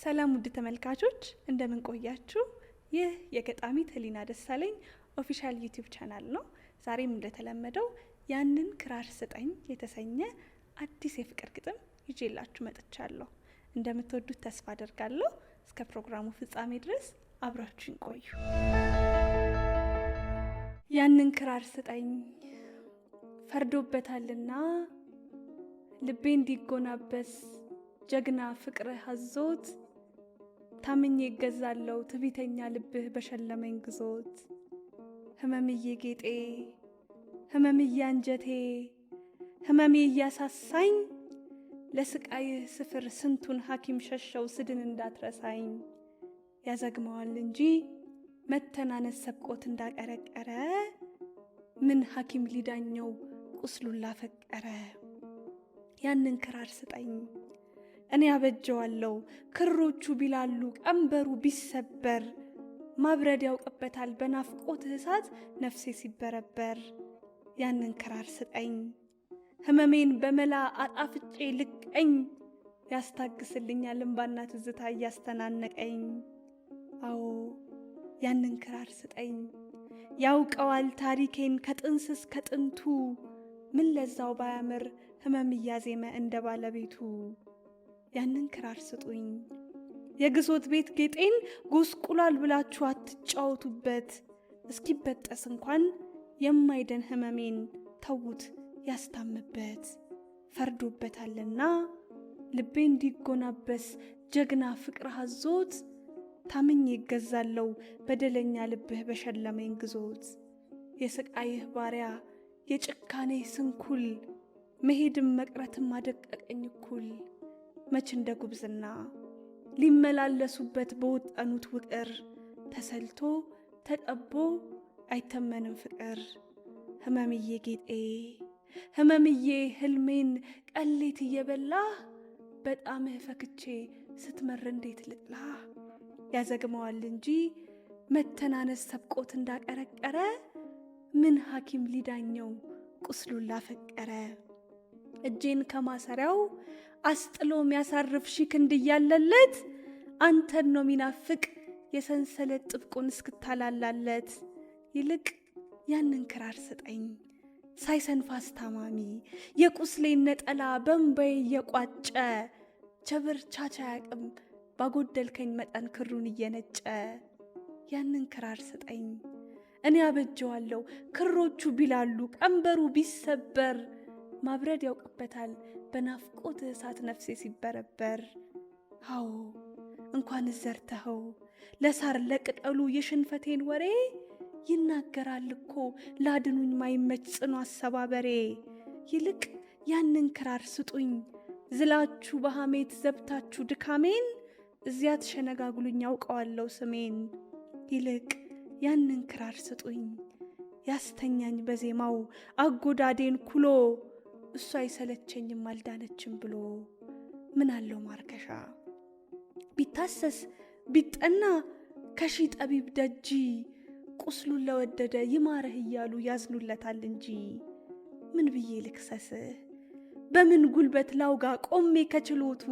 ሰላም ውድ ተመልካቾች እንደምን ቆያችሁ? ይህ የገጣሚ ተሊና ደሳለኝ ኦፊሻል ዩቲዩብ ቻናል ነው። ዛሬም እንደተለመደው ያንን ክራር ስጠኝ የተሰኘ አዲስ የፍቅር ግጥም ይዤላችሁ መጥቻለሁ። እንደምትወዱት ተስፋ አደርጋለሁ። እስከ ፕሮግራሙ ፍጻሜ ድረስ አብራችሁን ቆዩ። ያንን ክራር ስጠኝ ፈርዶበታልና ልቤ እንዲጎናበስ ጀግና ፍቅርህ አዞት ታምኜ ይገዛለው ትቢተኛ ልብህ በሸለመኝ ግዞት። ህመምዬ ጌጤ ህመምዬ አንጀቴ ህመሜ እያሳሳኝ ለስቃይህ ስፍር ስንቱን ሐኪም ሸሸው ስድን እንዳትረሳኝ። ያዘግመዋል እንጂ መተናነስ ሰብቆት እንዳቀረቀረ ምን ሐኪም ሊዳኘው ቁስሉን ላፈቀረ። ያንን ክራር ስጠኝ እኔ አበጀዋለሁ ክሮቹ ቢላሉ ቀንበሩ ቢሰበር። ማብረድ ያውቅበታል በናፍቆትህ እሳት ነፍሴ ሲበረበር። ያንን ክራር ስጠኝ ህመሜን በመላ አጣፍጬ ልቀኝ። ያስታግስልኛል እምባና ትዝታ እያስተናነቀኝ። አዎ ያንን ክራር ስጠኝ ያውቀዋል ታሪኬን ከጥንስስ ከጥንቱ። ምን ለዛው ባያምር ህመም እያዜመ እንደ ባለቤቱ። ያንን ክራር ስጡኝ የግዞት ቤት ጌጤን ጎስቁሏል ብላችሁ አትጫወቱበት። እስኪበጠስ እንኳን የማይደን ህመሜን ተዉት ያስታምበት። ፈርዶበታልና ልቤ እንዲጎናበስ ጀግና ፍቅርህ አዞት ታምኜ ይገዛለው በደለኛ ልብህ በሸለመኝ ግዞት። የስቃይህ ባሪያ የጭካኔህ ስንኩል መሄድም መቅረትም አደቀቀኝ እኩል። መች እንደ ጉብዝና ሊመላለሱበት በወጠኑት ውቅር። ተሰልቶ ተጠቦ አይተመንም ፍቅር። ህመምዬ ጌጤ ህመምዬ ህልሜን ቀሌት እየበላህ በጣምህ ፈክቼ ስትመር እንዴት ልጥላ። ያዘግመዋል እንጂ መተናነስ ሰብቆት እንዳቀረቀረ ምን ሐኪም ሊዳኘው ቁስሉን ላፈቀረ። እጄን ከማሰሪያው አስጥሎ ሚያሳርፍ ሺህ ክንድ እያለለት አንተን ነው ሚናፍቅ የሰንሰለት ጥብቁን እስክታላላለት። ይልቅ ያንን ክራር ስጠኝ ሳይሰንፍ አስታማሚ የቁስሌን ነጠላ በእንባዬ እየቋጨ። ቸብር ቻቻ ያቅም ባጎደልከኝ መጠን ክሩን እየነጨ። ያንን ክራር ስጠኝ እኔ አበጀዋለሁ ክሮቹ ቢላሉ ቀንበሩ ቢሰበር። ማብረድ ያውቅበታል በናፍቆት እሳት ነፍሴ ሲበረበር። አዎ እንኳን ዘርተኸው ለሳር ለቅጠሉ የሽንፈቴን ወሬ። ይናገራል እኮ ላድኑኝ ማይመች ጽኑ አሰባበሬ። ይልቅ ያንን ክራር ስጡኝ ዝላችሁ በሐሜት ዘብታችሁ ድካሜን። እዚያ ትሸነጋግሉኝ ያውቀዋለሁ ስሜን። ይልቅ ያንን ክራር ስጡኝ ያስተኛኝ በዜማው አጎዳዴን ኩሎ። እሱ አይሰለቸኝም አልዳነችም ብሎ። ምን አለው ማርከሻ ቢታሰስ ቢጠና ከሺህ ጠቢብ ደጂ። ቁስሉን ለወደደ ይማረህ እያሉ ያዝኑለታል እንጂ። ምን ብዬ ልክሰስህ በምን ጉልበት ላውጋ ቆሜ ከችሎቱ።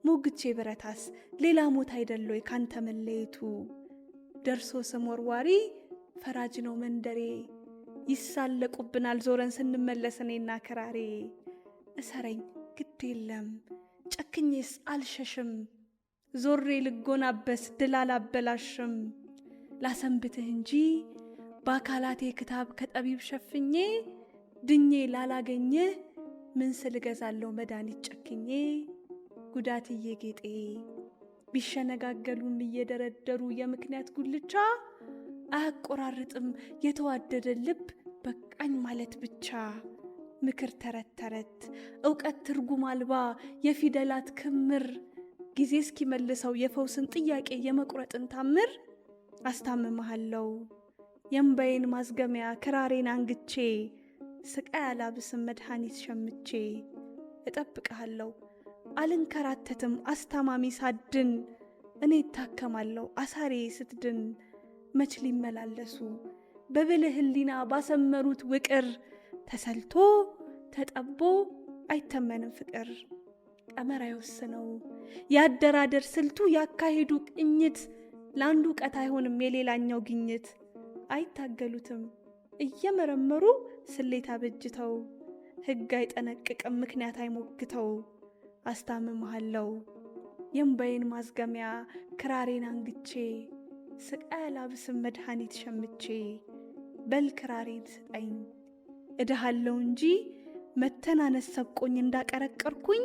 ሞግቼ ብረታስ ሌላ ሞት አይደለይ ካንተ መለየቱ። ደርሶ ስም ወርዋሪ ፈራጅ ነው መንደሬ። ይሳለቁብናል ዞረን ስንመለስ እኔና ክራሬ። እሰረኝ ግድ የለም ጨክኜስ አልሸሽም። ዞሬ ልጎናበስ ድል አላበላሽም። ላሰንብትህ እንጂ በአካላቴ ክታብ ከጠቢብ ሸፍኜ። ድኜ ላላገኘህ ምን ስል እገዛለሁ መድኃኒት ጨክኜ። ጉዳትዬ ጌጤ ቢሸነጋገሉም እየደረደሩ የምክንያት ጉልቻ። አያቆራርጥም የተዋደደ ልብ በቃኝ ማለት ብቻ። ምክር ተረት ተረት ዕውቀት ትርጉም አልባ የፊደላት ክምር። ጊዜ እስኪመልሰው የፈውስን ጥያቄ የመቁረጥን ታምር። አስታምመሃለው የእምባዬን ማዝገሚያ ክራሬን አንግቼ። ስቃይ አላብስም መድኃኒት ሸምቼ። እጠብቅሃለሁ አልንከራተትም አስታማሚ ሳድን። እኔ እታከማለሁ አሳሬ ስትድን። መች ሊመላለሱ በብልህ ሕሊና ባሰመሩት ውቅር። ተሰልቶ ተጠቦ አይተመንም ፍቅር። ቀመር አይወስነው ያደራደር ስልቱ ያካሄዱ ቅኝት ለአንዱ እውቀት አይሆንም የሌላኛው ግኝት። አይታገሉትም እየመረመሩ ስሌት አበጅተው ሕግ አይጠነቅቅም ምክንያት አይሞግተው። አስታምምሃለው የእምባዬን ማዝገሚያ ክራሬን አንግቼ ስቃይ አላብስም መድኃኒት ሸምቼ። በል ክራሬን ስጠኝ እድሃለው እንጂ መተናነስ ሰብቆኝ እንዳቀረቀርኩኝ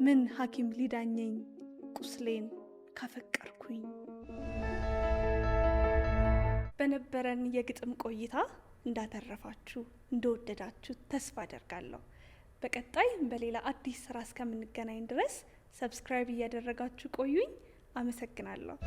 ምን ሐኪም ሊዳኘኝ ቁስሌን ካፈቀርኩኝ። በነበረን የግጥም ቆይታ እንዳተረፋችሁ እንደወደዳችሁ ተስፋ አደርጋለሁ። በቀጣይ በሌላ አዲስ ስራ እስከምንገናኝ ድረስ ሰብስክራይብ እያደረጋችሁ ቆዩኝ። አመሰግናለሁ።